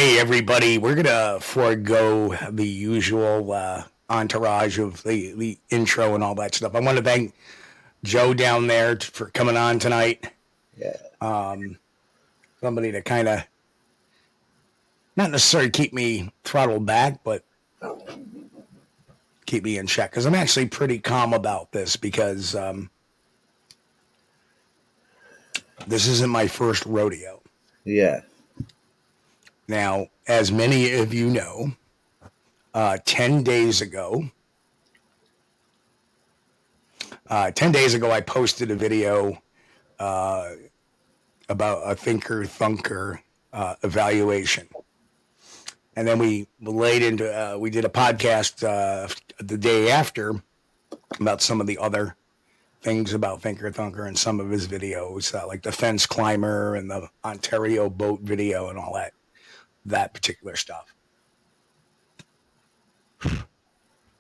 Hey, everybody, we're going to forego the usual entourage of the intro and all that stuff. I want to thank Joe down there for coming on tonight. Yeah. Somebody to kind of not necessarily keep me throttled back, but keep me in check. Because I'm actually pretty calm about this because this isn't my first rodeo. Yeah. Now, as many of you know, 10 days ago, I posted a video about a thinker-thunker evaluation. And then we laid into, we did a podcast the day after about some of the other things about Thinker-Thunker and some of his videos, like the fence climber and the Ontario boat video and all that particular stuff.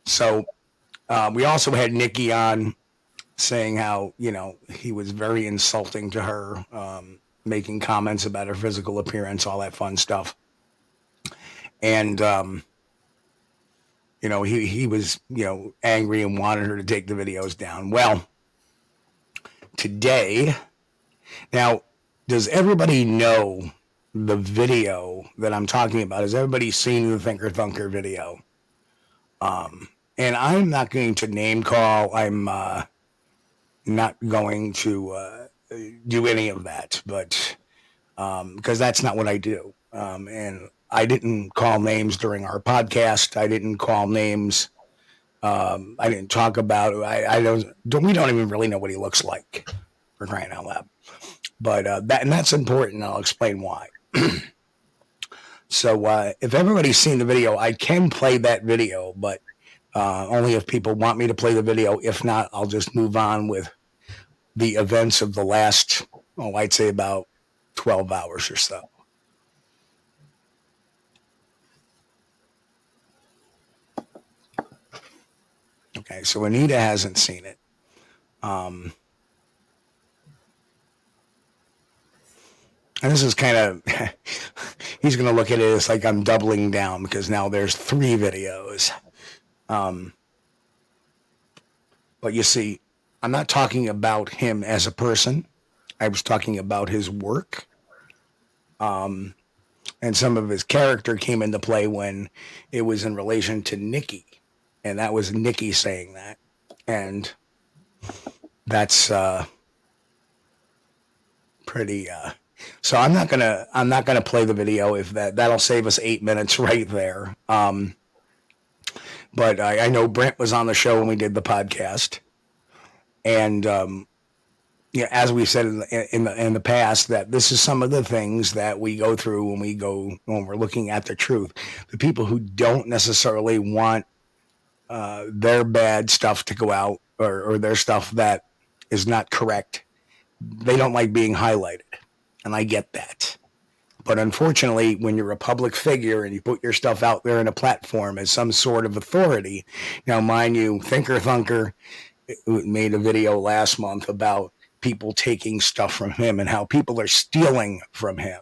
So we also had Nikki on saying how, you know, he was very insulting to her, making comments about her physical appearance, all that fun stuff. And, you know, he was, you know, angry and wanted her to take the videos down. Well, today, now, does everybody know the video that I'm talking about? Has everybody seen the Thinker-Thunker video? And I'm not going to name call. I'm not going to do any of that, but because that's not what I do. And I didn't call names during our podcast. I didn't call names. I didn't talk about it. We don't even really know what he looks like, for crying out loud. But that's important. I'll explain why. So if everybody's seen the video, I can play that video, but only if people want me to play the video. If not, I'll just move on with the events of the last, I'd say about 12 hours or so. Okay, so Anita hasn't seen it. And this is kind of, he's going to look at it as like I'm doubling down because now there's 3 videos. But you see, I'm not talking about him as a person. I was talking about his work. And some of his character came into play when it was in relation to Nikki. And that was Nikki saying that. And that's pretty so I'm not gonna play the video if that'll save us 8 minutes right there. But I know Brent was on the show when we did the podcast. And yeah, as we said in the past, that this is some of the things that we go through when we're looking at the truth. The people who don't necessarily want their bad stuff to go out or their stuff that is not correct, they don't like being highlighted. And I get that. But unfortunately, when you're a public figure and you put your stuff out there in a platform as some sort of authority, now mind you, Thinker-Thunker made a video last month about people taking stuff from him and how people are stealing from him.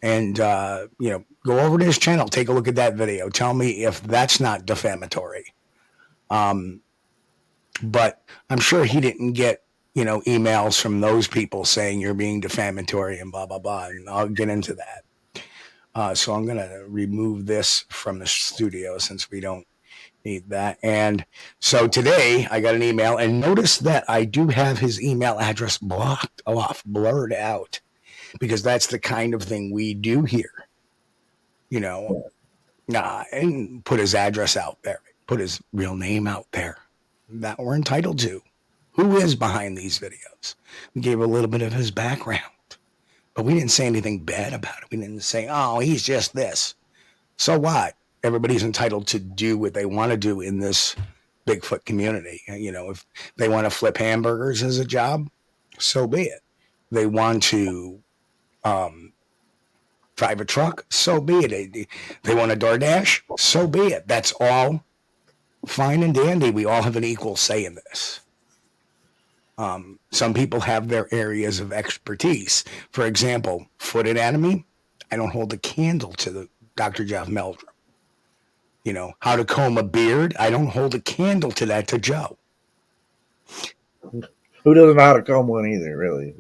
And, you know, go over to his channel, take a look at that video. Tell me if that's not defamatory. But I'm sure he didn't get, you know, emails from those people saying you're being defamatory and blah, blah, blah. And I'll get into that. So I'm going to remove this from the studio since we don't need that. And so today I got an email, and notice that I do have his email address blocked off, blurred out, because that's the kind of thing we do here. You know, and put his address out there, put his real name out there that we're entitled to. Who is behind these videos? We gave a little bit of his background, but we didn't say anything bad about it. We didn't say, oh, he's just this. So what? Everybody's entitled to do what they want to do in this Bigfoot community. You know, if they want to flip hamburgers as a job, so be it. They want to drive a truck, so be it. They want to DoorDash, so be it. That's all fine and dandy. We all have an equal say in this. Some people have their areas of expertise. For example, foot anatomy, I don't hold a candle to the Dr. Jeff Meldrum. You know, how to comb a beard. I don't hold a candle to that to Joe. Who doesn't know how to comb one either, really?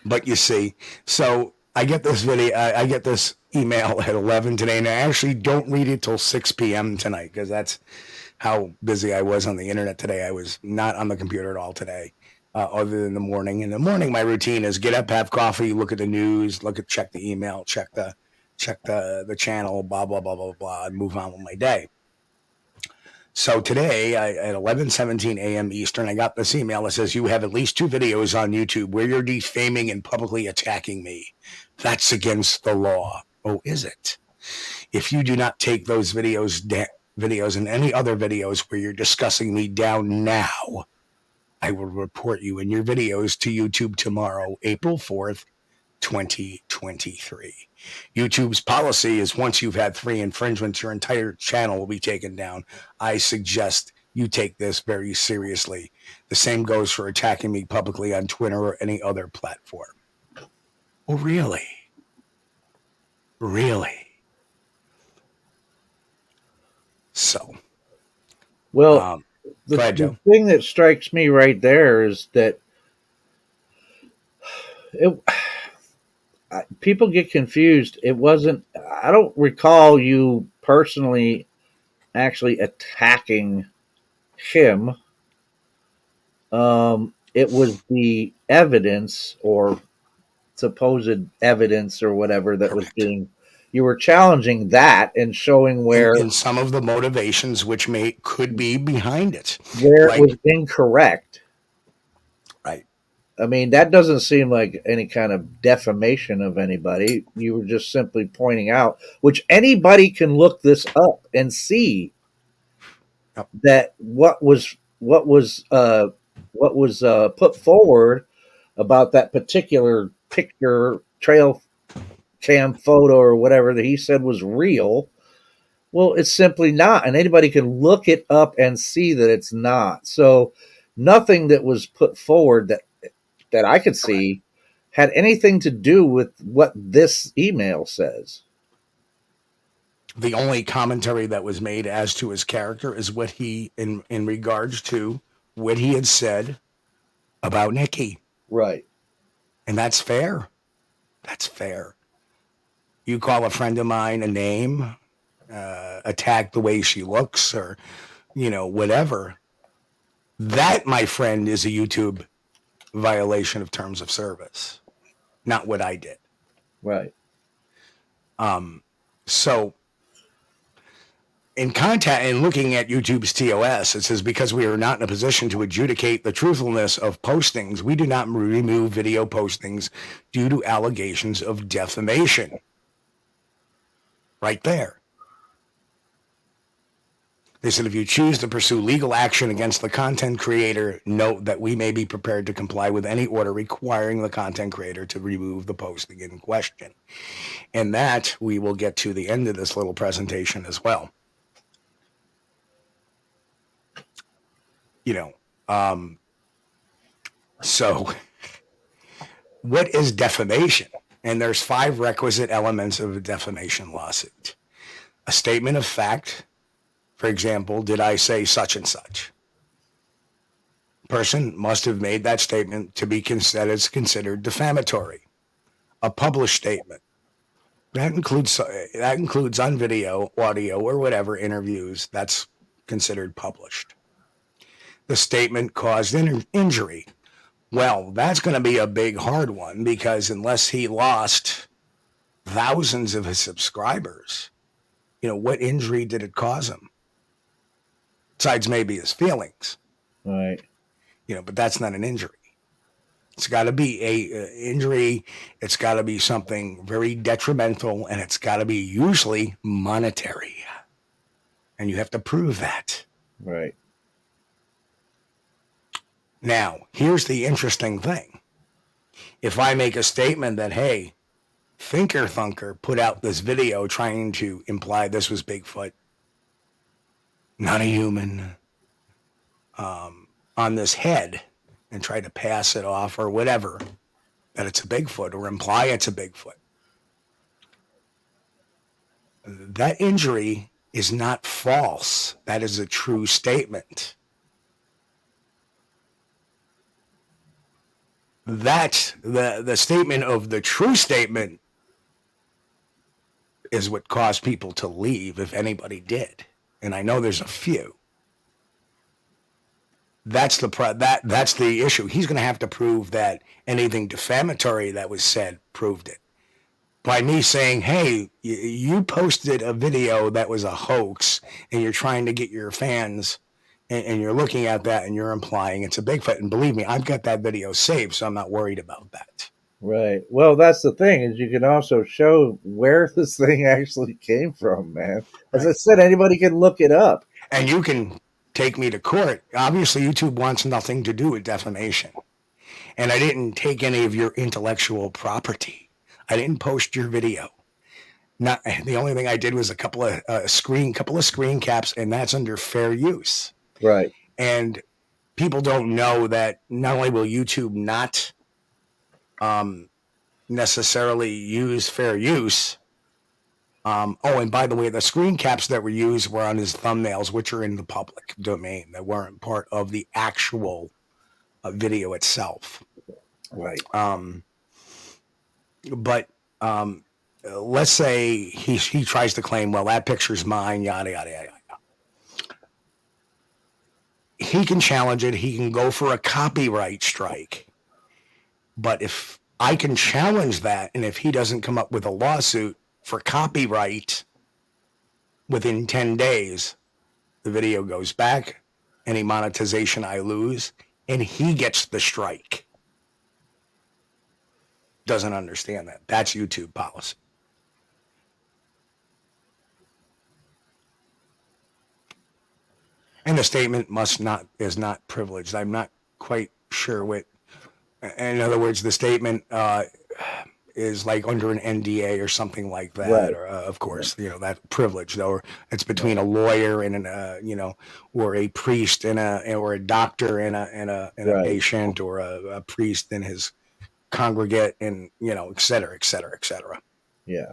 But you see, so I get this video, I get this email at 11 today, and I actually don't read it till 6 p.m. tonight because that's how busy I was on the internet today. I was not on the computer at all today, other than the morning. In the morning, my routine is get up, have coffee, look at the news, check the email, check the channel, blah blah blah blah blah, and move on with my day. So today at 11:17 a.m. Eastern, I got this email that says you have at least 2 videos on YouTube where you're defaming and publicly attacking me. That's against the law. Oh, is it? If you do not take those videos and any other videos where you're discussing me down now, I will report you and your videos to YouTube tomorrow, April 4th, 2023. YouTube's policy is once you've had 3 infringements, your entire channel will be taken down. I suggest you take this very seriously. The same goes for attacking me publicly on Twitter or any other platform. Oh, really? Really? So. Well, the thing that strikes me right there is that people get confused. It wasn't, I don't recall you personally actually attacking him. It was the evidence or supposed evidence or whatever that was being, you were challenging that and showing where and some of the motivations which could be behind it, where it was incorrect. Right. I mean, that doesn't seem like any kind of defamation of anybody. You were just simply pointing out, which anybody can look this up and see that what was put forward about that particular picture, trail cam photo or whatever that he said was real. Well, it's simply not, and anybody can look it up and see that it's not. So nothing that was put forward that I could see had anything to do with what this email says. The only commentary that was made as to his character is what he, in regards to what he had said about Nikki. Right. And that's fair. That's fair. You call a friend of mine a name, attack the way she looks, or, whatever. That, my friend, is a YouTube violation of terms of service, not what I did. Right. So in contact and looking at YouTube's TOS, it says because we are not in a position to adjudicate the truthfulness of postings, we do not remove video postings due to allegations of defamation. Right there. They said if you choose to pursue legal action against the content creator, note that we may be prepared to comply with any order requiring the content creator to remove the posting in question. And that we will get to the end of this little presentation as well. So what is defamation? And there's 5 requisite elements of a defamation lawsuit. A statement of fact. For example, did I say such and such? Person must have made that statement to be considered defamatory. A published statement. That includes on video, audio, or whatever interviews. That's considered published. The statement caused injury. Well, that's going to be a big, hard one because unless he lost thousands of his subscribers, what injury did it cause him? Besides maybe his feelings. Right. But that's not an injury. It's got to be a injury. It's got to be something very detrimental, and it's got to be usually monetary. And you have to prove that. Right. Now, here's the interesting thing. If I make a statement that, hey, Thinker Thunker put out this video trying to imply this was Bigfoot, not a human, on this head, and try to pass it off or whatever, that it's a Bigfoot or imply it's a Bigfoot. That injury is not false. That is a true statement. That the statement of the true statement is what caused people to leave, if anybody did. And I know there's a few. That's the issue. He's going to have to prove that anything defamatory that was said proved it. By me saying, hey, you posted a video that was a hoax and you're trying to get your fans and you're looking at that and you're implying it's a Bigfoot. And believe me, I've got that video saved, so I'm not worried about that. Right. Well, that's the thing, is you can also show where this thing actually came from, man. As I said, anybody can look it up. And you can take me to court. Obviously, YouTube wants nothing to do with defamation. And I didn't take any of your intellectual property. I didn't post your video. Not the only thing I did was a couple of screen caps, and that's under fair use. Right. And people don't know that not only will YouTube not necessarily use fair use. And by the way, the screen caps that were used were on his thumbnails, which are in the public domain. They weren't part of the actual video itself. Right. But let's say he tries to claim, well, that picture's mine, yada, yada, yada. He can challenge it. He can go for a copyright strike. But if I can challenge that, and if he doesn't come up with a lawsuit for copyright within 10 days, the video goes back, any monetization I lose, and he gets the strike. Doesn't understand that. That's YouTube policy. And the statement is not privileged. I'm not quite sure what. In other words, the statement is like under an NDA or something like that. Right. Or, of course, that privilege, or it's between a lawyer and or a priest and or a doctor and a patient, or a priest and his congregate, and et cetera, et cetera, et cetera. Yeah.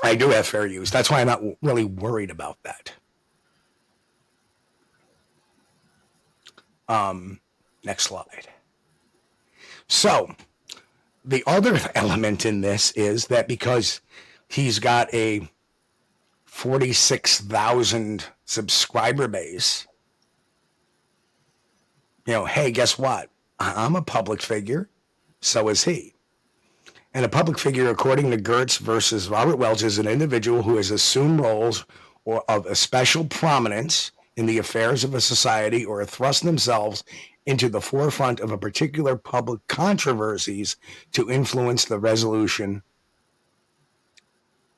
I do have fair use. That's why I'm not really worried about that. Next slide. So the other element in this is that because he's got a 46,000 subscriber base, hey, guess what? I'm a public figure. So is he. And a public figure, according to Gertz versus Robert Welch, is an individual who has assumed roles of a special prominence in the affairs of a society, or thrust themselves into the forefront of a particular public controversies to influence the resolution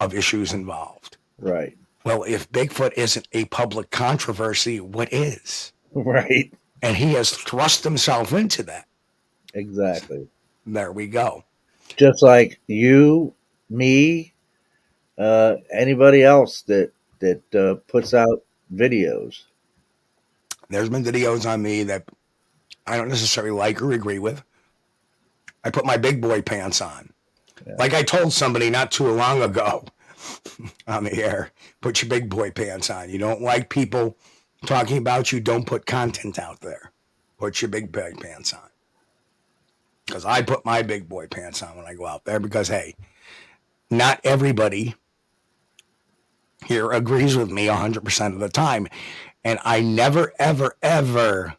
of issues involved. Right. Well, if Bigfoot isn't a public controversy, what is? Right. And he has thrust himself into that. Exactly. There we go. Just like you, me, anybody else that puts out videos. There's been videos on me that I don't necessarily like or agree with. I put my big boy pants on. Yeah. Like I told somebody not too long ago on the air, put your big boy pants on. You don't like people talking about you, don't put content out there. Put your big boy pants on. Because I put my big boy pants on when I go out there, because, hey, not everybody here agrees with me 100% of the time. And I never, ever, ever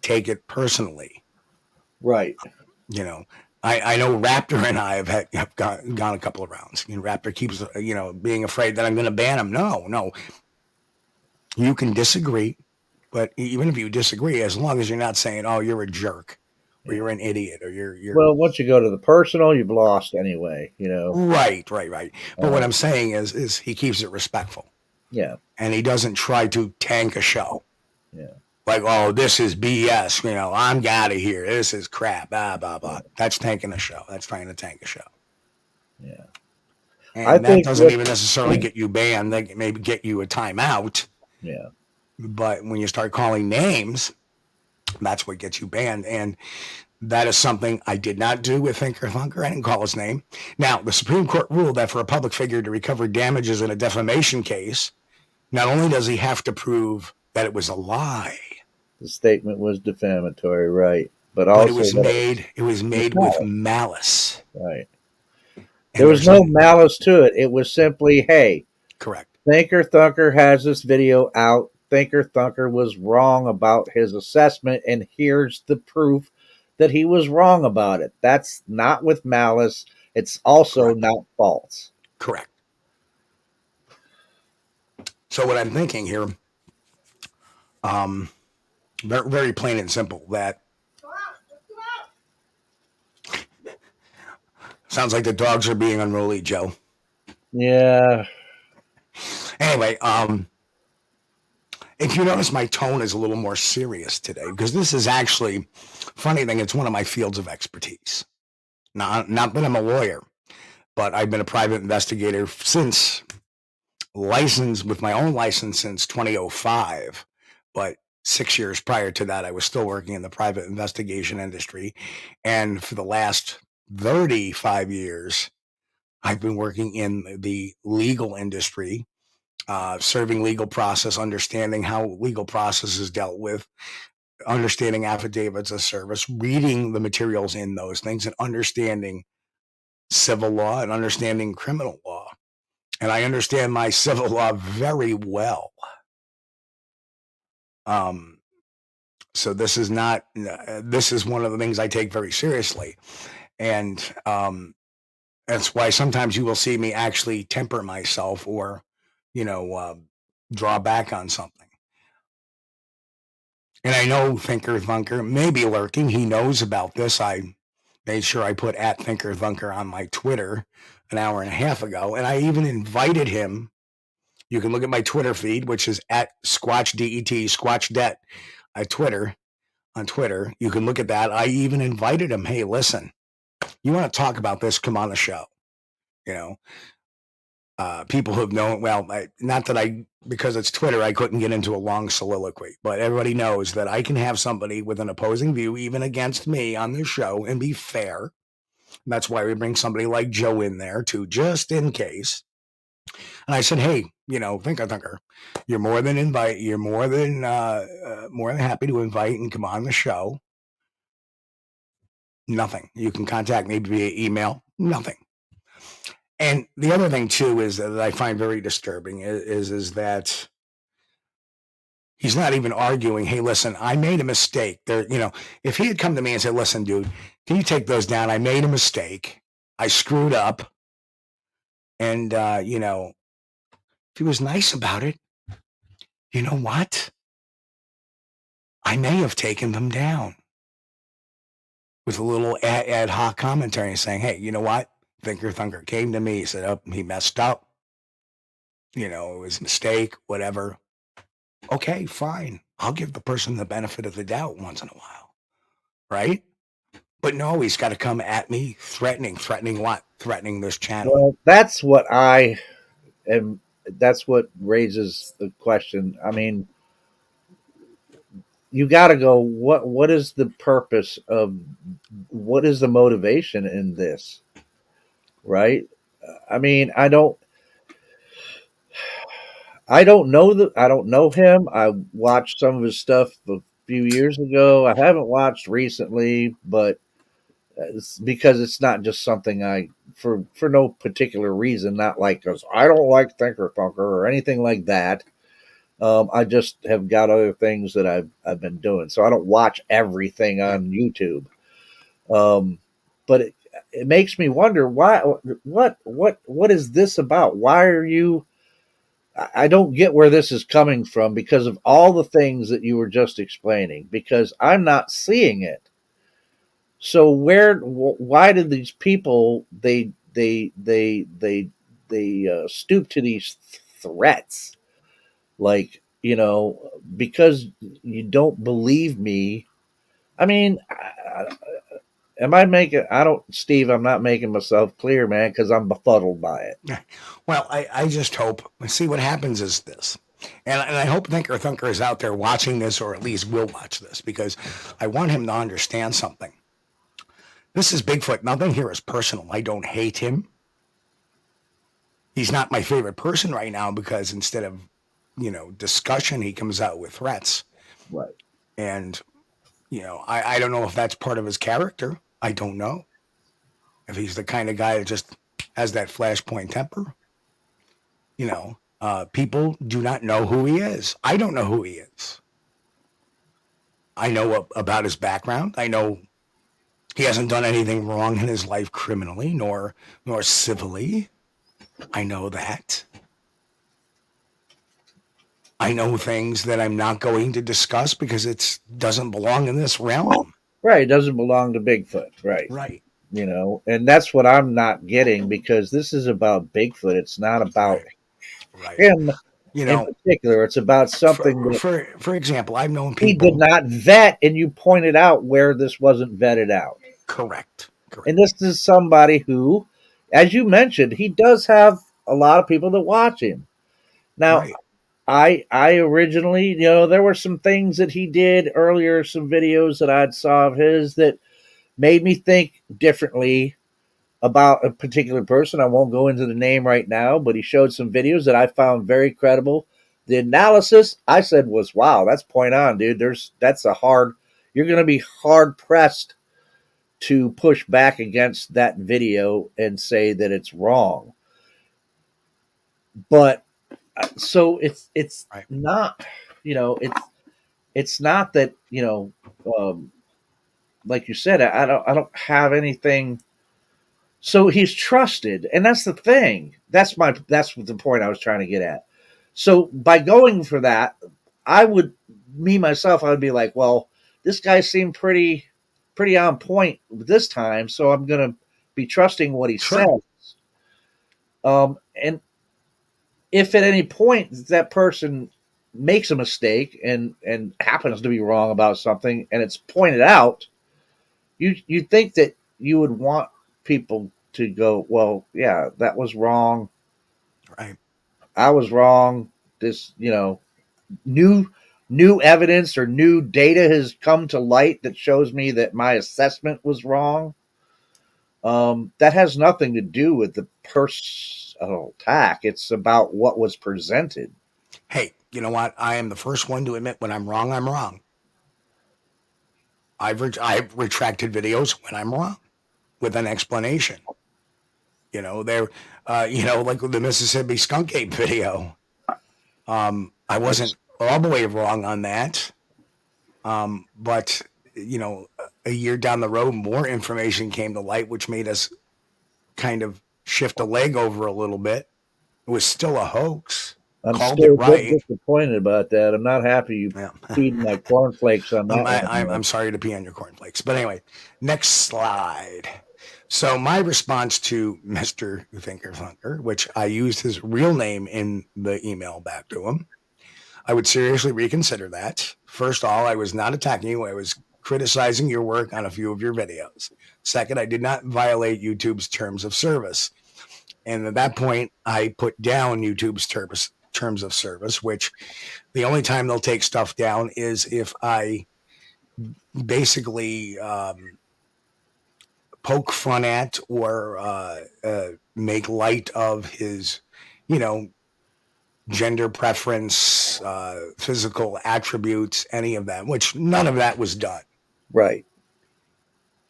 take it personally. Right. I know Raptor and I have gone a couple of rounds. Raptor keeps, being afraid that I'm going to ban him. No. You can disagree, but even if you disagree, as long as you're not saying, oh, you're a jerk, or you're an idiot, or you're well, once you go to the personal, you've lost anyway, Right. But what I'm saying is he keeps it respectful. Yeah. And he doesn't try to tank a show. Yeah. Like, oh, this is BS. I'm out of here. This is crap. Blah, blah, blah. That's tanking a show. That's trying to tank a show. Yeah. And that doesn't even necessarily get you banned. That maybe get you a timeout. Yeah. But when you start calling names, that's what gets you banned. And That is something I did not do with Thinker Thunker. I didn't call his name. Now, the Supreme Court ruled that for a public figure to recover damages in a defamation case, not only does he have to prove that it was a lie, The statement was defamatory, right? But but also that it was made with malice. right. And There was no malice to it. It was simply, hey, correct. Thinker Thunker has this video out. Thinker Thunker was wrong about his assessment, and here's the proof that he was wrong about it. That's not with malice. It's also not false. Correct. So what I'm thinking here, very, very plain and simple, that sounds like the dogs are being unruly, Joe. Yeah. Anyway, if you notice, my tone is a little more serious today because this is actually, funny thing, it's one of my fields of expertise. Not that I'm a lawyer, but I've been a private investigator since licensed with my own license since 2005. But 6 years prior to that, I was still working in the private investigation industry. And for the last 35 years, I've been working in the legal industry, serving legal process, understanding how legal process is dealt with, understanding affidavits of service, reading the materials in those things, and understanding civil law and understanding criminal law. And I understand my civil law very well. So this is not, this is one of the things I take very seriously. And that's why sometimes you will see me actually temper myself or, draw back on something. And I know Thinker Thunker may be lurking. He knows about this. I made sure I put at Thinker Thunker on my Twitter an hour and a half ago. And I even invited him. You can look at my Twitter feed, which is at Squatch-D, Squatch-Det on Twitter. You can look at that. I even invited him. Hey, listen, you want to talk about this? Come on the show. People who have known, well, not that because it's Twitter, I couldn't get into a long soliloquy, but everybody knows that I can have somebody with an opposing view, even against me, on the show and be fair. And that's why we bring somebody like Joe in there too, just in case. And I said, hey, Thinker, you're more than happy to invite and come on the show. Nothing. You can contact me via email. Nothing. And the other thing too is that I find very disturbing is that he's not even arguing. Hey, listen, I made a mistake. If he had come to me and said, listen, dude, can you take those down? I made a mistake. I screwed up. And, if he was nice about it, you know what? I may have taken them down with a little ad hoc commentary saying, hey, you know what? Thinker Thunker came to me. He said, he messed up. It was a mistake, whatever. Okay, fine. I'll give the person the benefit of the doubt once in a while. Right? But no, he's got to come at me threatening. Threatening what? Threatening this channel. Well, that's what I am. That's what raises the question. I mean, you got to go, what is the purpose of, what is the motivation in this? Right? I mean, I don't know him. I watched some of his stuff a few years ago. I haven't watched recently, but it's because it's not just something for no particular reason, not like because I don't like Thinker Thunker or anything like that. I just have got other things that I've been doing, so I don't watch everything on YouTube. But it makes me wonder why. What is this about? Why are you? I don't get where this is coming from because of all the things that you were just explaining. Because I'm not seeing it. So why did these people they stoop to these threats? Like, because you don't believe me. I mean, Steve, I'm not making myself clear, man, because I'm befuddled by it. Well, I just hope, see what happens is this. And I hope Thinker Thunker is out there watching this, or at least will watch this, because I want him to understand something. This is Bigfoot. Nothing here is personal. I don't hate him. He's not my favorite person right now because instead of, discussion, he comes out with threats. Right. And, I don't know if that's part of his character. I don't know. If he's the kind of guy that just has that flashpoint temper. People do not know who he is. I don't know who he is. I know about his background. I know he hasn't done anything wrong in his life criminally nor civilly. I know that. I know things that I'm not going to discuss because it doesn't belong in this realm. Right. It doesn't belong to Bigfoot. Right. Right. And that's what I'm not getting, because this is about Bigfoot. It's not about him in particular. It's about something for example, I've known people. He did not vet, and you pointed out where this wasn't vetted out. Correct. And this is somebody who, as you mentioned, he does have a lot of people that watch him. Now, I originally, there were some things that he did earlier, some videos that I'd saw of his that made me think differently about a particular person. I won't go into the name right now, but he showed some videos that I found very credible. The analysis, I said, was, wow, that's point on, dude. You're going to be hard pressed to push back against that video and say that it's wrong. But so it's not, it's not that, like you said, I don't have anything. So he's trusted, and that's the thing. That's the point I was trying to get at. So by going for that, I would be like, well, this guy seemed pretty on point this time, so I'm going to be trusting what he says. And if at any point that person makes a mistake and happens to be wrong about something, and it's pointed out, you think that you would want people to go, well, yeah, that was wrong. Right. I was wrong. This, new evidence or new data has come to light that shows me that my assessment was wrong. That has nothing to do with the personal attack. It's about what was presented. Hey, you know what? I am the first one to admit when I'm wrong, I'm wrong. I've retracted videos when I'm wrong with an explanation. Like the Mississippi Skunk Ape video. I wasn't all the way wrong on that. But, a year down the road, more information came to light, which made us kind of shift a leg over a little bit. It was still a hoax. I'm still disappointed about that. I'm not happy you peed my cornflakes on that. I'm sorry to pee on your cornflakes. But anyway, next slide. So my response to Mr. Thinker Thunker, which I used his real name in the email back to him, I would seriously reconsider that. First of all, I was not attacking you. I was criticizing your work on a few of your videos. Second, I did not violate YouTube's terms of service. And at that point, I put down YouTube's terms of service, which the only time they'll take stuff down is if I basically poke fun at or make light of his, gender preference, physical attributes, any of that, which none of that was done. Right.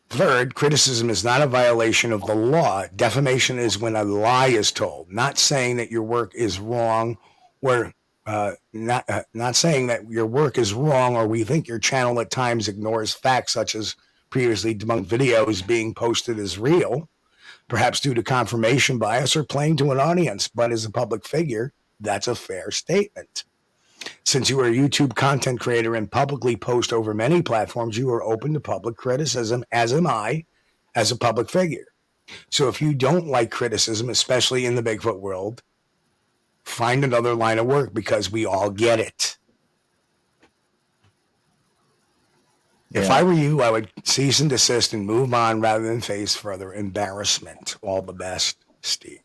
Third, criticism is not a violation of the law. Defamation is when a lie is told, not saying that your work is wrong, or not saying that your work is wrong, or we think your channel at times ignores facts such as previously debunked videos being posted as real, perhaps due to confirmation bias or playing to an audience. But as a public figure, that's a fair statement. Since you are a YouTube content creator and publicly post over many platforms, you are open to public criticism, as am I, as a public figure. So if you don't like criticism, especially in the Bigfoot world, find another line of work, because we all get it. Yeah. If I were you, I would cease and desist and move on rather than face further embarrassment. All the best, Steve.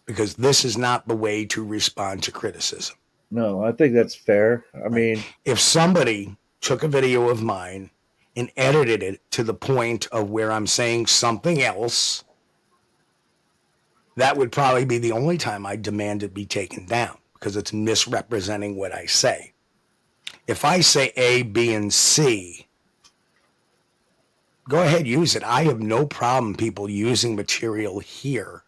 Because this is not the way to respond to criticism. No, I think that's fair. I mean, if somebody took a video of mine and edited it to the point of where I'm saying something else, that would probably be the only time I demand it be taken down, because it's misrepresenting what I say. If I say A, B, and C, go ahead, use it. I have no problem people using material here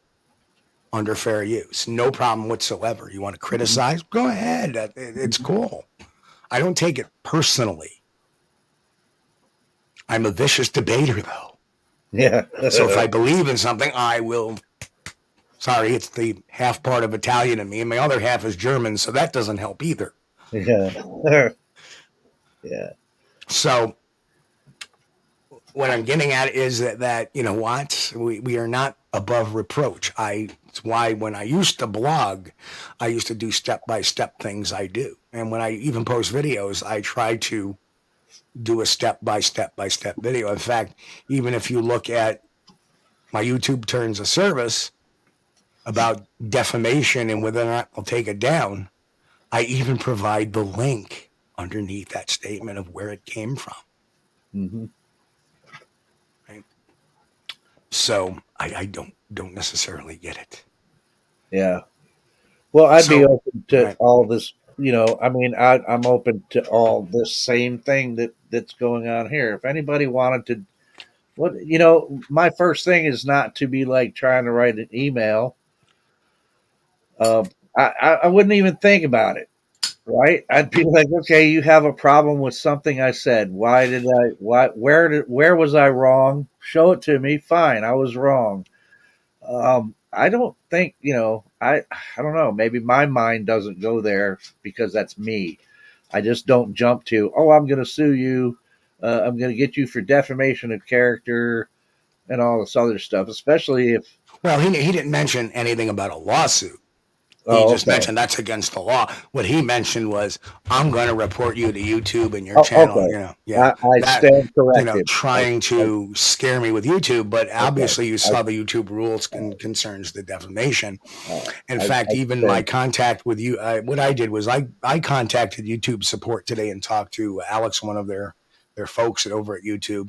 under fair use. No problem whatsoever. You want to criticize? Go ahead. It's cool. I don't take it personally. I'm a vicious debater, though. Yeah. So if I believe in something, I will. Sorry, it's the half part of Italian in me, and my other half is German, so that doesn't help either. Yeah. Yeah. So what I'm getting at is that you know what? We are not above reproach. It's why when I used to blog, I used to do step-by-step things I do. And when I even post videos, I try to do a step-by-step video. In fact, even if you look at my YouTube terms of service about defamation and whether or not I'll take it down, I even provide the link underneath that statement of where it came from. Mm-hmm. Right? So I don't necessarily get it. Yeah. Well, I'd be open to all this. You know, I mean, I'm open to all this same thing that's going on here. If anybody wanted to, my first thing is not to be like trying to write an email. I wouldn't even think about it. Right? I'd be like, okay, you have a problem with something I said. Where was I wrong? Show it to me. Fine, I was wrong. I don't think, I don't know. Maybe my mind doesn't go there because that's me. I just don't jump to, oh, I'm going to sue you. I'm going to get you for defamation of character and all this other stuff, especially if. Well, he didn't mention anything about a lawsuit. He just mentioned that's against the law. What he mentioned was, I'm going to report you to YouTube and your channel. Okay. I stand corrected. Trying to scare me with YouTube, but obviously you saw the YouTube rules concerns the defamation. In fact, even my contact with you, what I did was I contacted YouTube support today and talked to Alex, one of their folks over at YouTube,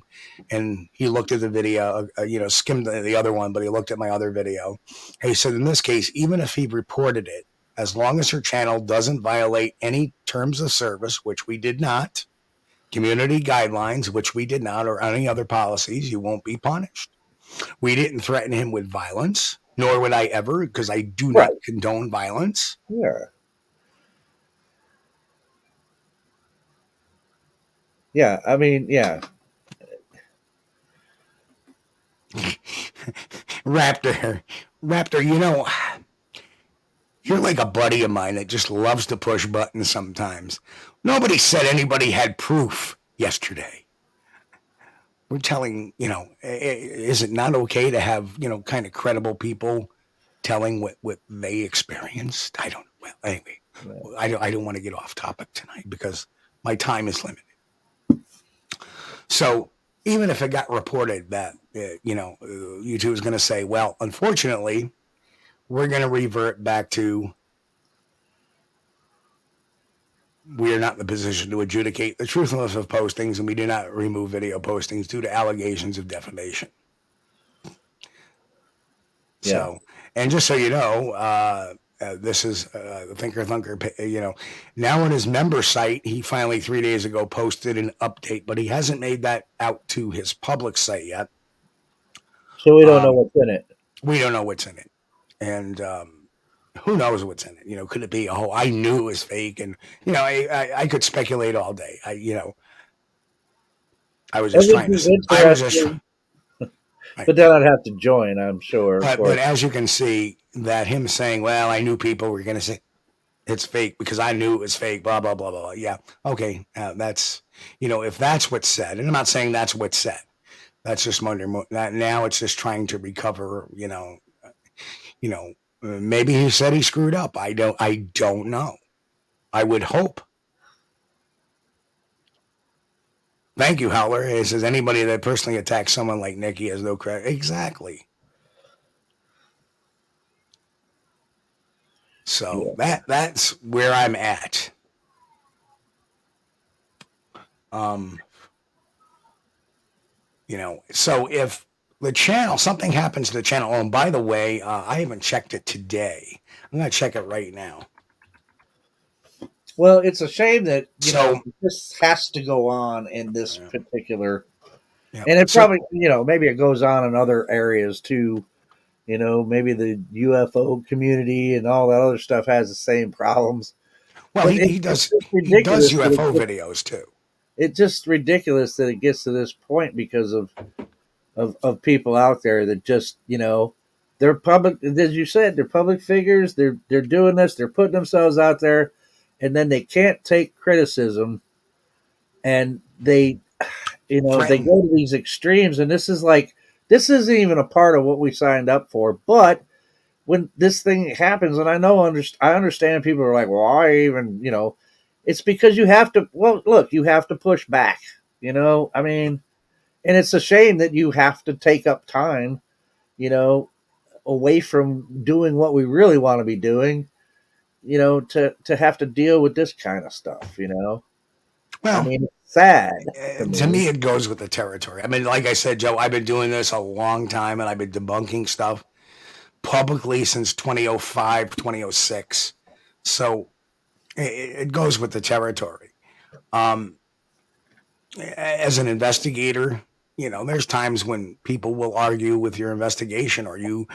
and he looked at the video, skimmed the other one, but he looked at my other video. He said, in this case, even if he reported it, as long as her channel doesn't violate any terms of service, which we did not, community guidelines, which we did not, or any other policies, you won't be punished. We didn't threaten him with violence, nor would I ever, because I do not condone violence. Yeah. Yeah, I mean, yeah. Raptor, you're like a buddy of mine that just loves to push buttons sometimes. Nobody said anybody had proof yesterday. We're telling, is it not okay to have, kind of credible people telling what they experienced? I don't know. Well, anyway, I don't want to get off topic tonight because my time is limited. So even if it got reported that, YouTube is going to say, well, unfortunately, we're going to revert back to, we are not in the position to adjudicate the truthfulness of postings, and we do not remove video postings due to allegations of defamation. Yeah. So, and just so you know, this is Thinker Thunker, now on his member site, he finally 3 days ago posted an update, but he hasn't made that out to his public site yet. So we don't know what's in it. We don't know what's in it. And who knows what's in it? Could it be, I knew it was fake? And, I could speculate all day. I was just trying to. But then I'd have to join, I'm sure. But as you can see, that him saying, well, I knew people were going to say it's fake because I knew it was fake, blah, blah, blah, blah. Yeah. Okay. That's, if that's what's said, and I'm not saying that's what's said, that's just now it's just trying to recover, maybe he said he screwed up. I don't know. I would hope. Thank you, Howler. It says anybody that personally attacks someone like Nikki has no credit. Exactly. So that's where I'm at. You know, so if the channel, something happens to the channel, oh, and by the way, I haven't checked it today. I'm going to check it right now. Well, it's a shame that, you So- know, this has to go on in this Yeah. particular, Yeah. and it So- probably, you know, maybe it goes on in other areas too. You know, maybe the UFO community and all that other stuff has the same problems. Well, But he it's does just he ridiculous does that UFO videos too. it's just ridiculous that it gets to this point because of people out there that just, you know, they're public, as you said, they're public figures. They're doing this. They're putting themselves out there, and then they can't take criticism, and they, you know, they Threaten. go to these extremes. And this isn't even a part of what we signed up for. But when this thing happens, and I understand people are like, well, I even, you know, it's because you have to. Well, look, you have to push back. You know, I mean, and it's a shame that you have to take up time, you know, away from doing what we really want to be doing, you know, to have to deal with this kind of stuff, you know. Well, I mean, it's sad to me, it goes with the territory. I mean, like I said, Joe, I've been doing this a long time, and I've been debunking stuff publicly since 2005, 2006. So it goes with the territory. As an investigator, you know, there's times when people will argue with your investigation, or you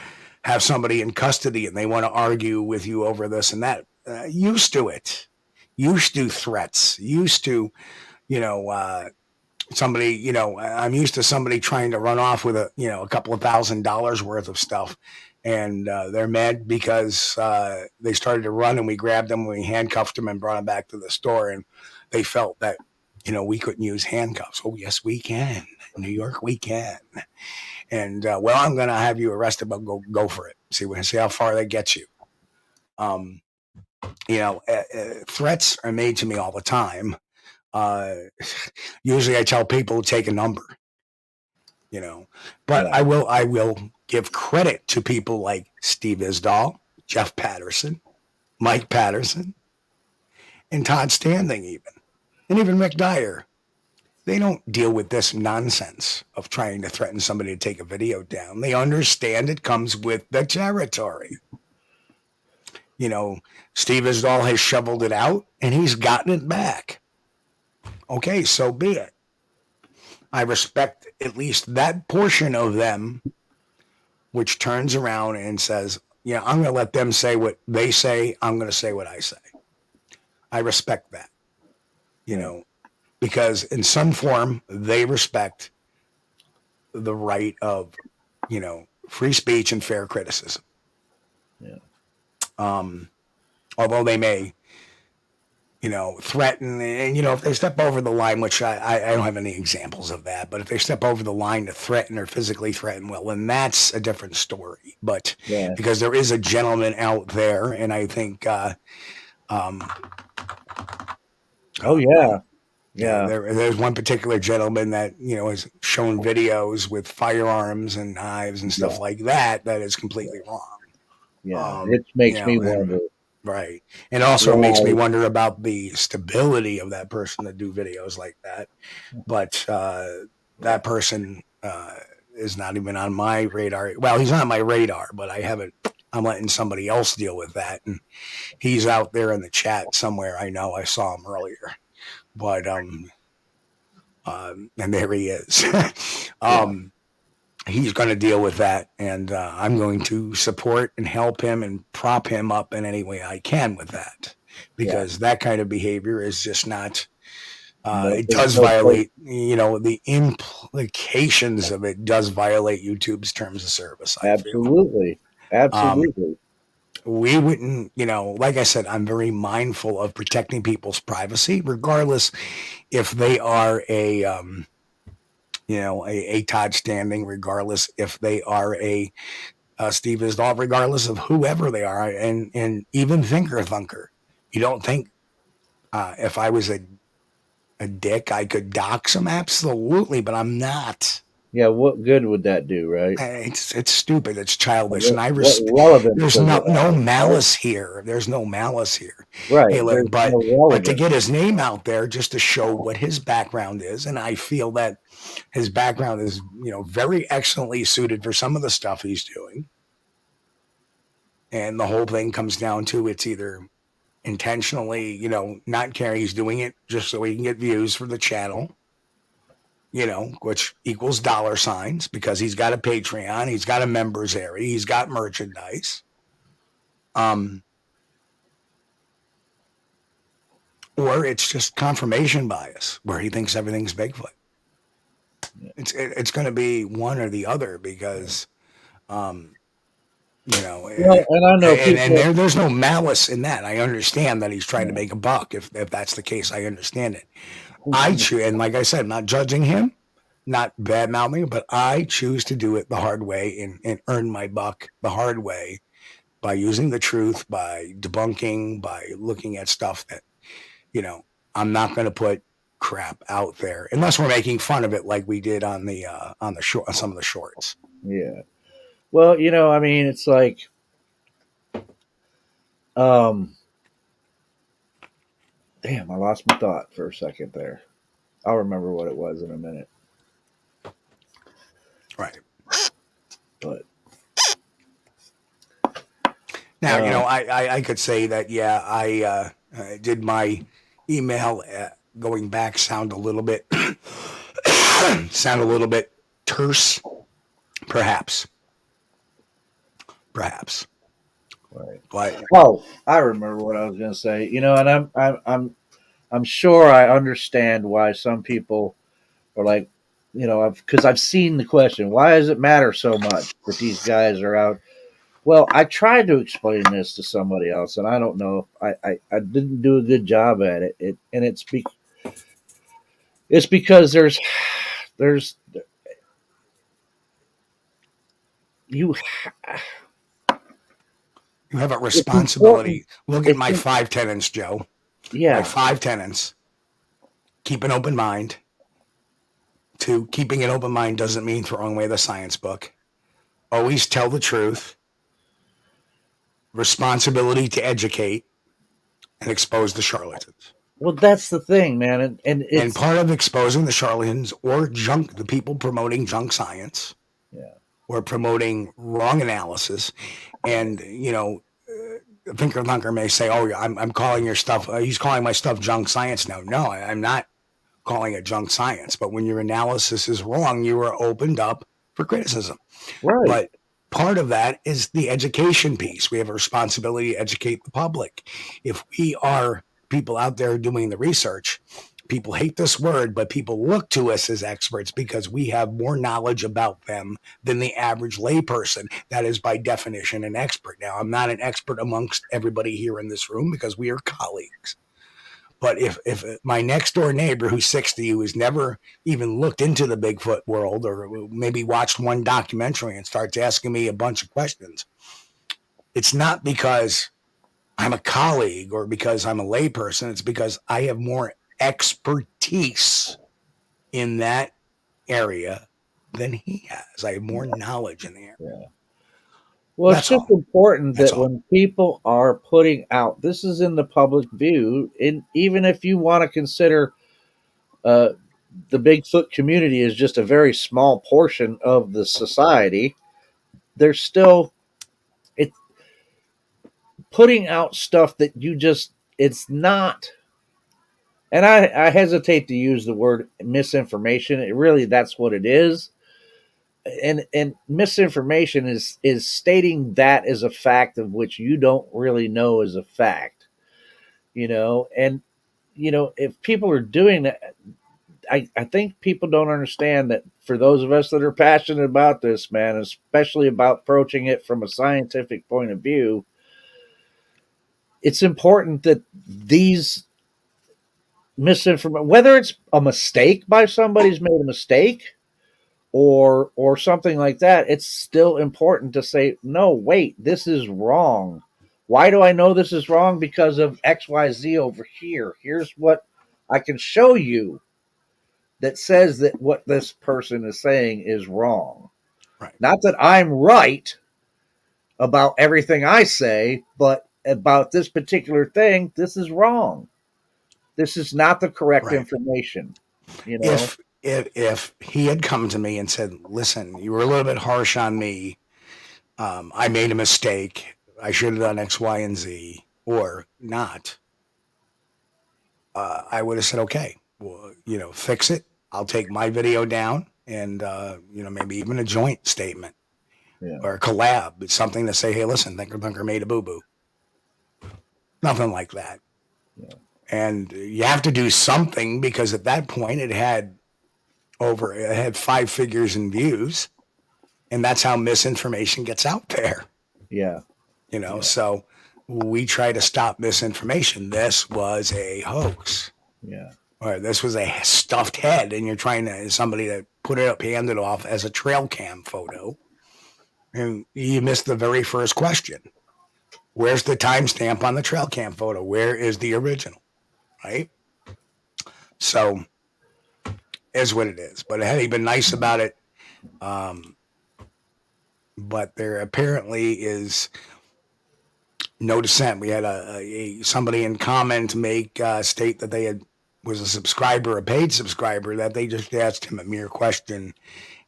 have somebody in custody and they want to argue with you over this and that. Used to it, used to threats, used to, you know, somebody, you know, I'm used to somebody trying to run off with a couple of $1,000s worth of stuff. And they're mad because they started to run, and we grabbed them, we handcuffed them and brought them back to the store. And they felt that, you know, we couldn't use handcuffs. Oh, yes, we can. In New York, we can. And well, I'm going to have you arrested, but go for it. See how far that gets you. You know, threats are made to me all the time. Usually I tell people to take a number, you know, but Yeah. I will give credit to people like Steve Isdall, Jeff Patterson, Mike Patterson, and Todd Standing, even Rick Dyer. They don't deal with this nonsense of trying to threaten somebody to take a video down. They understand it comes with the territory. You know, Steve Isdall has shoveled it out and he's gotten it back. Okay, so be it. I respect at least that portion of them, which turns around and says, yeah, I'm going to let them say what they say. I'm going to say what I say. I respect that, you know, because in some form, they respect the right of, you know, free speech and fair criticism. Yeah. Although they may, you know, threaten, and, you know, if they step over the line, which I don't have any examples of that, but if they step over the line to threaten or physically threaten, well, then that's a different story. But Yeah. because there is a gentleman out there, and I think, Oh yeah. Yeah. there's one particular gentleman that, you know, has shown videos with firearms and knives and stuff like that. That is completely wrong. Yeah. It makes you me know, and- wonder. Right. And also it makes me Right. wonder about the stability of that person that do videos like that. But that person is not even on my radar. Well, he's not on my radar, but I'm letting somebody else deal with that. And he's out there in the chat somewhere. I know I saw him earlier. But and there he is. He's going to deal with that, and I'm going to support and help him and prop him up in any way I can with that, because that kind of behavior is just not. It does violate, you know, the implications of it does violate YouTube's terms of service. Absolutely. Absolutely. We wouldn't, you know, like I said, I'm very mindful of protecting people's privacy, regardless if they are a Todd Standing, regardless if they are a Steve Isdall, regardless of whoever they are, and even Thinker Thunker. You don't think if I was a dick, I could dox them? Absolutely, but I'm not. Yeah, what good would that do, right? It's stupid. It's childish, and What relevance there's does it no have, malice here. There's no malice here. right? Hey, There's no but to relevance. get his name out there, just to show what his background is, and I feel that his background is, very excellently suited for some of the stuff he's doing. And the whole thing comes down to it's either intentionally, not caring he's doing it just so he can get views for the channel, which equals dollar signs because he's got a Patreon, he's got a members area, he's got merchandise. Or it's just confirmation bias where he thinks everything's Bigfoot. It's going to be one or the other because, Well, and I know people. there's no malice in that. I understand that he's trying to make a buck. If that's the case, I understand it. And like I said, I'm not judging him, not bad mouthing, but I choose to do it the hard way and earn my buck the hard way by using the truth, by debunking, by looking at stuff that, I'm not going to put crap out there unless we're making fun of it like we did on the short, some of the shorts. Yeah. Well, I mean, it's like, damn, I lost my thought for a second there. I'll remember what it was in a minute. Right. But now, I could say that, yeah, I did my email going back sound a little bit terse, perhaps. right. But I remember what I was going to say. And I'm sure I understand why some people are like, because I've seen the question, why does it matter so much that these guys are out? Well, I tried to explain this to somebody else, and I don't know if I didn't do a good job at it. It's because there's you have a responsibility. Look at my 5 tenants, Joe. Yeah. My 5 tenants. Keep an open mind. 2, keeping an open mind doesn't mean throwing away the science book. Always tell the truth. Responsibility to educate and expose the charlatans. Well, that's the thing, man, and part of exposing the charlatans or the people promoting junk science, or promoting wrong analysis, and Thinker Thunker may say, "Oh, I'm calling your stuff. He's calling my stuff junk science now." No, I'm not calling it junk science. But when your analysis is wrong, you are opened up for criticism. right. But part of that is the education piece. We have a responsibility to educate the public. If we are people out there doing the research, people hate this word, but people look to us as experts because we have more knowledge about them than the average layperson. That is by definition an expert. Now, I'm not an expert amongst everybody here in this room because we are colleagues. But if my next door neighbor who's 60, who has never even looked into the Bigfoot world or maybe watched one documentary and starts asking me a bunch of questions, it's not because I'm a colleague or because I'm a layperson. It's because I have more expertise in that area than he has. I have more knowledge in the area. Yeah. Well, it's just important that when people are putting out, this is in the public view, and even if you want to consider the Bigfoot community is just a very small portion of the society, there's still putting out stuff that it's not. And I hesitate to use the word misinformation. That's what it is. And misinformation is stating that as a fact of which you don't really know as a fact, and if people are doing that, I think people don't understand that for those of us that are passionate about this, man, especially about approaching it from a scientific point of view, it's important that these misinformation, whether it's a mistake by somebody's made a mistake or something like that, it's still important to say, no, wait, this is wrong. Why do I know this is wrong? Because of XYZ over here. Here's what I can show you. that says that what this person is saying is wrong. Right. Not that I'm right about everything I say, but about this particular thing, this is wrong. This is not the correct Right. information. You know? If he had come to me and said, listen, you were a little bit harsh on me. I made a mistake. I should have done X, Y, and Z, or not. I would have said, okay, well, fix it. I'll take my video down and, maybe even a joint statement or a collab. It's something to say, hey, listen, Thinker Bunker made a boo-boo. Nothing like that. Yeah. And you have to do something because at that point it had 5 figures in views. And that's how misinformation gets out there. Yeah. So we try to stop misinformation. This was a hoax. Yeah. Or this was a stuffed head, and you're trying to somebody to put it up, hand it off as a trail cam photo. And you missed the very first question. Where's the timestamp on the trail cam photo? Where is the original? Right? So is what it is. But had he been nice about it, but there apparently is no dissent. We had somebody in comment state that they was a subscriber, a paid subscriber, that they just asked him a mere question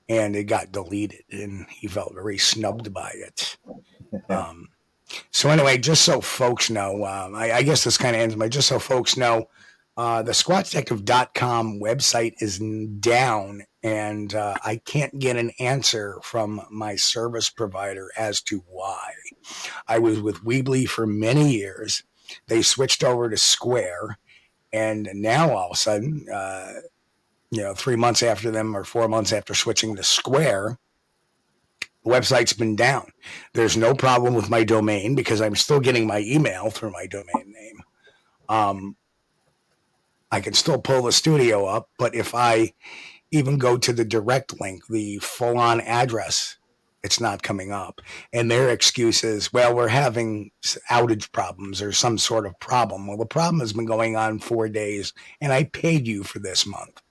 and it got deleted, and he felt very snubbed by it. So anyway, just so folks know, I guess this kind of ends just so folks know, the Squatchdetective.com website is down, and I can't get an answer from my service provider as to why. I was with Weebly for many years. They switched over to Square, and now all of a sudden, 3 months after them or 4 months after switching to Square, the website's been down. There's no problem with my domain because I'm still getting my email through my domain name. I can still pull the studio up, but if I even go to the direct link, the full-on address, it's not coming up. And their excuse is, well, we're having outage problems or some sort of problem. Well, the problem has been going on 4 days, and I paid you for this month.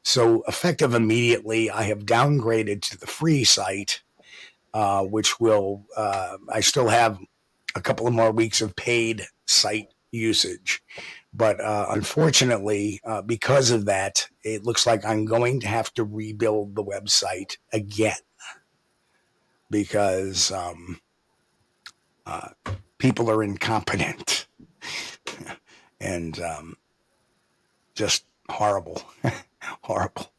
So effective immediately, I have downgraded to the free site, which will, I still have a couple of more weeks of paid site usage. But unfortunately, because of that, it looks like I'm going to have to rebuild the website again because people are incompetent and just horrible, horrible.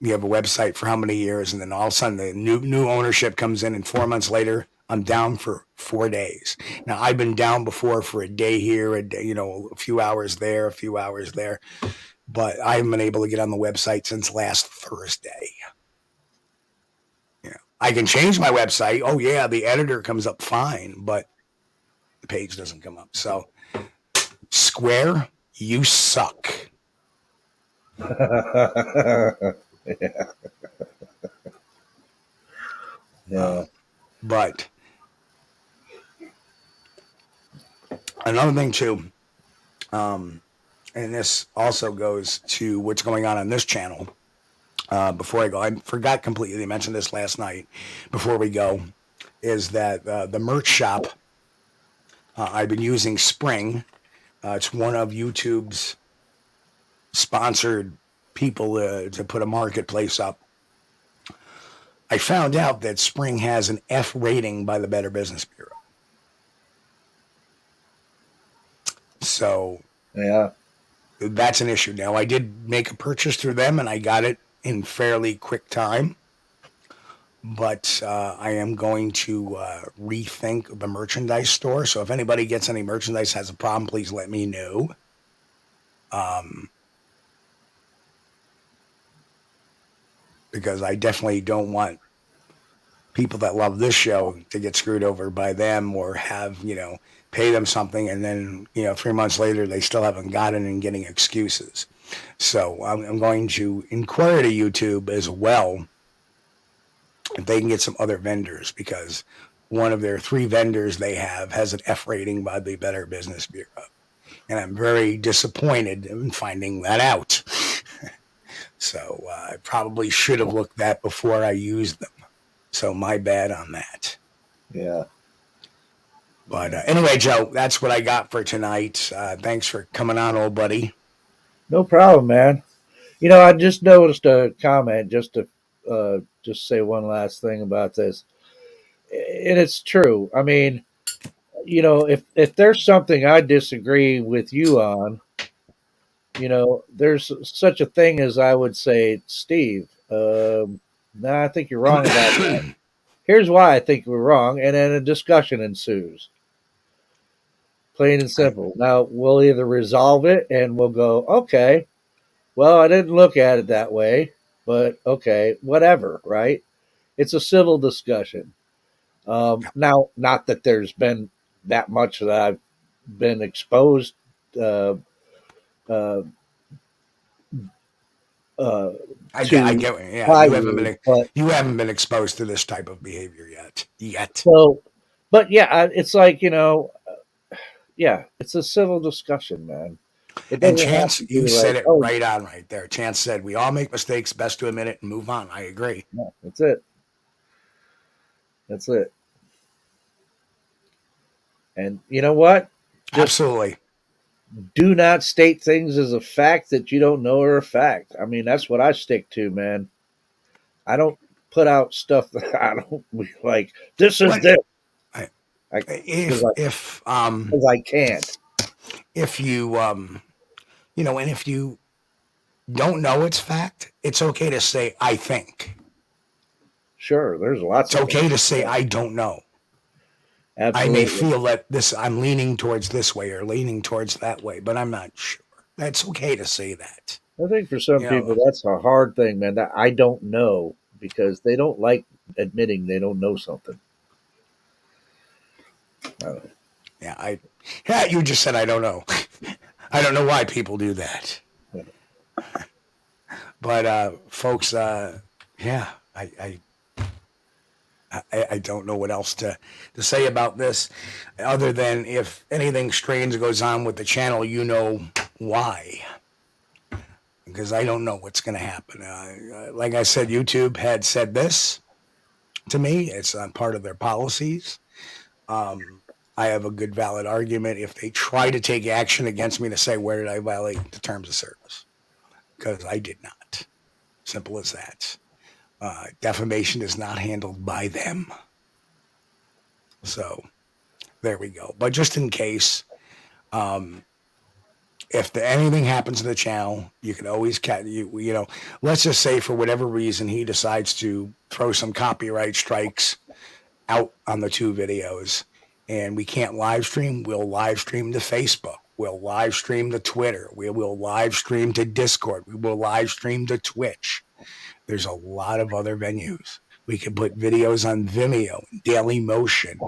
You have a website for how many years, and then all of a sudden the new ownership comes in, and 4 months later, I'm down for 4 days. Now, I've been down before for a day here, a day, a few hours there, a few hours there, but I haven't been able to get on the website since last Thursday. I can change my website. Oh, yeah, the editor comes up fine, but the page doesn't come up. So, Square, you suck. Yeah. But another thing too, and this also goes to what's going on this channel. Before I go, I forgot completely to mention this last night. Before we go, is that the merch shop? I've been using Spring. It's one of YouTube's sponsored people to put a marketplace up. I found out that Spring has an F rating by the Better Business Bureau. So yeah, that's an issue. Now, I did make a purchase through them, and I got it in fairly quick time. But I am going to rethink the merchandise store. So if anybody gets any merchandise, has a problem, please let me know. Because I definitely don't want people that love this show to get screwed over by them or have, pay them something and then, 3 months later they still haven't gotten and getting excuses. So I'm going to inquire to YouTube as well if they can get some other vendors, because one of their 3 vendors they have has an F rating by the Better Business Bureau. And I'm very disappointed in finding that out. So I probably should have looked that before I used them. So my bad on that. Yeah. But anyway, Joe, that's what I got for tonight. Thanks for coming on, old buddy. No problem, man. You know, I just noticed a comment just to just say one last thing about this. And it's true. I mean, you know, if there's something I disagree with you on, you know, there's such a thing as I would say, Steve, no, I think you're wrong about that. Here's why I think we're wrong, and then a discussion ensues. Plain and simple. Now we'll either resolve it and we'll go, okay, well, I didn't look at it that way, but okay, whatever, right? It's a civil discussion. Now, not that there's been that much that I've been exposed uh, uh, I to get, yeah. by but You haven't been exposed to this type of behavior yet. so, but yeah, it's like, you know, yeah, it's a civil discussion, man. It And doesn't have Chance, to be you said like, it oh, right on right there. Chance said, we all make mistakes, best to admit it and move on. I agree. no, that's it. That's it. And you know what? Just Absolutely. do not state things as a fact that you don't know are a fact. I mean, that's what I stick to, man. I don't put out stuff that I don't like. This is But this. I- I, if 'cause I can't. if you you know, and if you don't know it's fact, it's okay to say I think. Sure, there's lots It's of okay things. to say I don't know. I may Absolutely. feel that I'm leaning towards this way or leaning towards that way, but I'm not sure. That's okay to say that. I think for some You know, people that's a hard thing, man. That I don't know because they don't like admitting they don't know something. I don't know. yeah, you just said I don't know. I don't know why people do that. But folks, yeah, I don't know what else to say about this, other than if anything strange goes on with the channel, you know why. Because I don't know what's going to happen. Like I said, YouTube had said this to me. It's part of their policies. I have a good, valid argument if they try to take action against me to say, where did I violate the terms of service? Because I did not. Simple as that. Defamation is not handled by them. So there we go. But just in case, if anything happens to the channel, you can always you know, let's just say for whatever reason he decides to throw some copyright strikes out on the two videos and we can't live stream, we'll live stream to Facebook. We'll live stream to Twitter. We will live stream to Discord. We will live stream to Twitch. There's a lot of other venues. We can put videos on Vimeo, Daily Motion.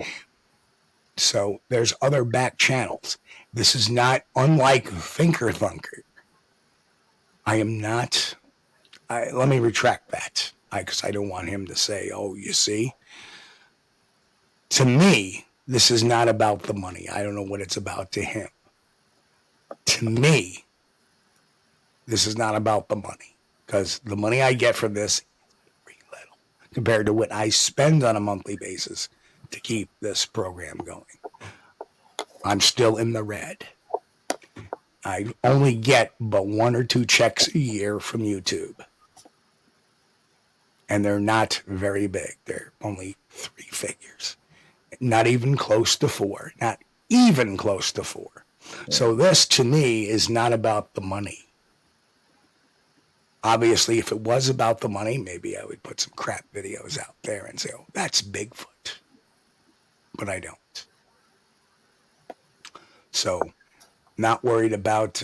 So there's other back channels. This is not unlike Thinker Thunker. I am not. Let me retract that because I don't want him to say, oh, you see. To me, this is not about the money. I don't know what it's about to him. To me, this is not about the money because the money I get from this is very little compared to what I spend on a monthly basis to keep this program going. I'm still in the red. I only get but 1 or 2 checks a year from YouTube. And they're not very big. They're only 3 figures. Not even close to 4. Not even close to 4. So this, to me, is not about the money. Obviously, if it was about the money, maybe I would put some crap videos out there and say, oh, that's Bigfoot. But I don't. So, not worried about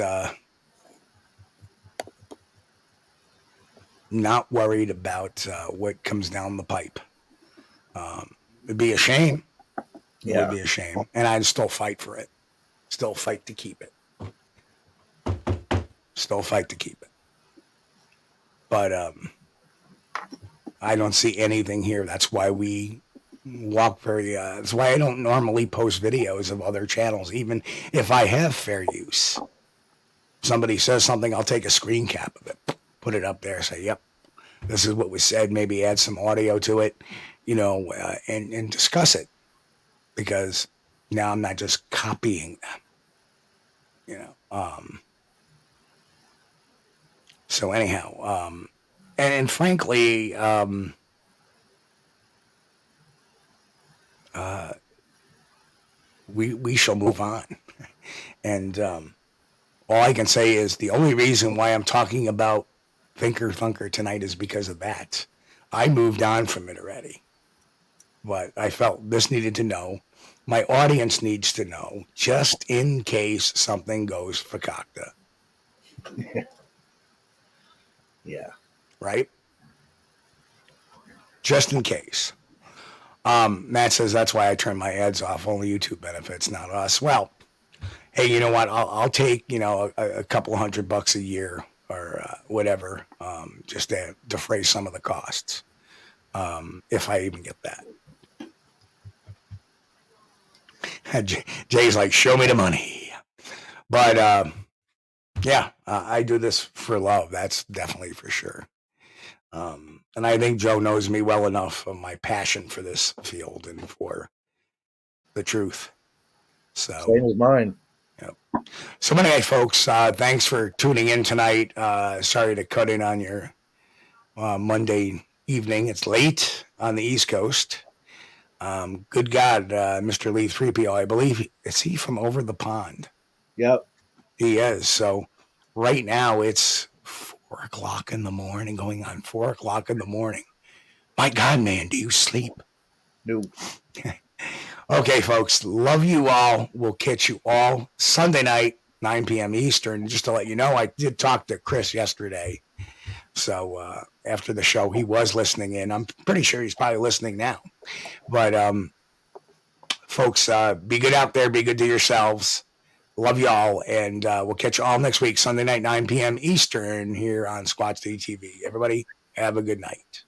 what comes down the pipe. It'd be a shame. It would be a shame. And I'd still fight for it. Still fight to keep it. But I don't see anything here. That's why we walk very, that's why I don't normally post videos of other channels, even if I have fair use. Somebody says something, I'll take a screen cap of it, put it up there. Say, yep, this is what was said. Maybe add some audio to it, and discuss it, because now I'm not just copying them, So anyhow, and frankly, we shall move on. And all I can say is the only reason why I'm talking about Thinker Thunker tonight is because of that. I moved on from it already, but I felt this needed to know. My audience needs to know, just in case something goes fakakta. Yeah. Right? Just in case. Matt says that's why I turn my ads off. Only YouTube benefits, not us. Well, hey, you know what? I'll take a couple $100 a year or whatever, just to defray some of the costs, if I even get that. Jay's like, show me the money. But yeah, I do this for love. That's definitely for sure. And I think Joe knows me well enough of my passion for this field and for the truth. So Same as mine. Yep. So anyway, folks, thanks for tuning in tonight. Sorry to cut in on your Monday evening. It's late on the East Coast. Good God, Mr. Lee 3PO, I believe, is he from over the pond? Yep. He is. So right now it's 4 o'clock in the morning, going on 4 o'clock in the morning. My God, man, do you sleep? No. Okay, folks, love you all. We'll catch you all Sunday night, 9 p.m. Eastern. Just to let you know, I did talk to Chris yesterday. So after the show, he was listening in. I'm pretty sure he's probably listening now. But folks, be good out there. Be good to yourselves. Love y'all. And we'll catch you all next week, Sunday night, 9 p.m. Eastern here on Squatch-D TV. Everybody, have a good night.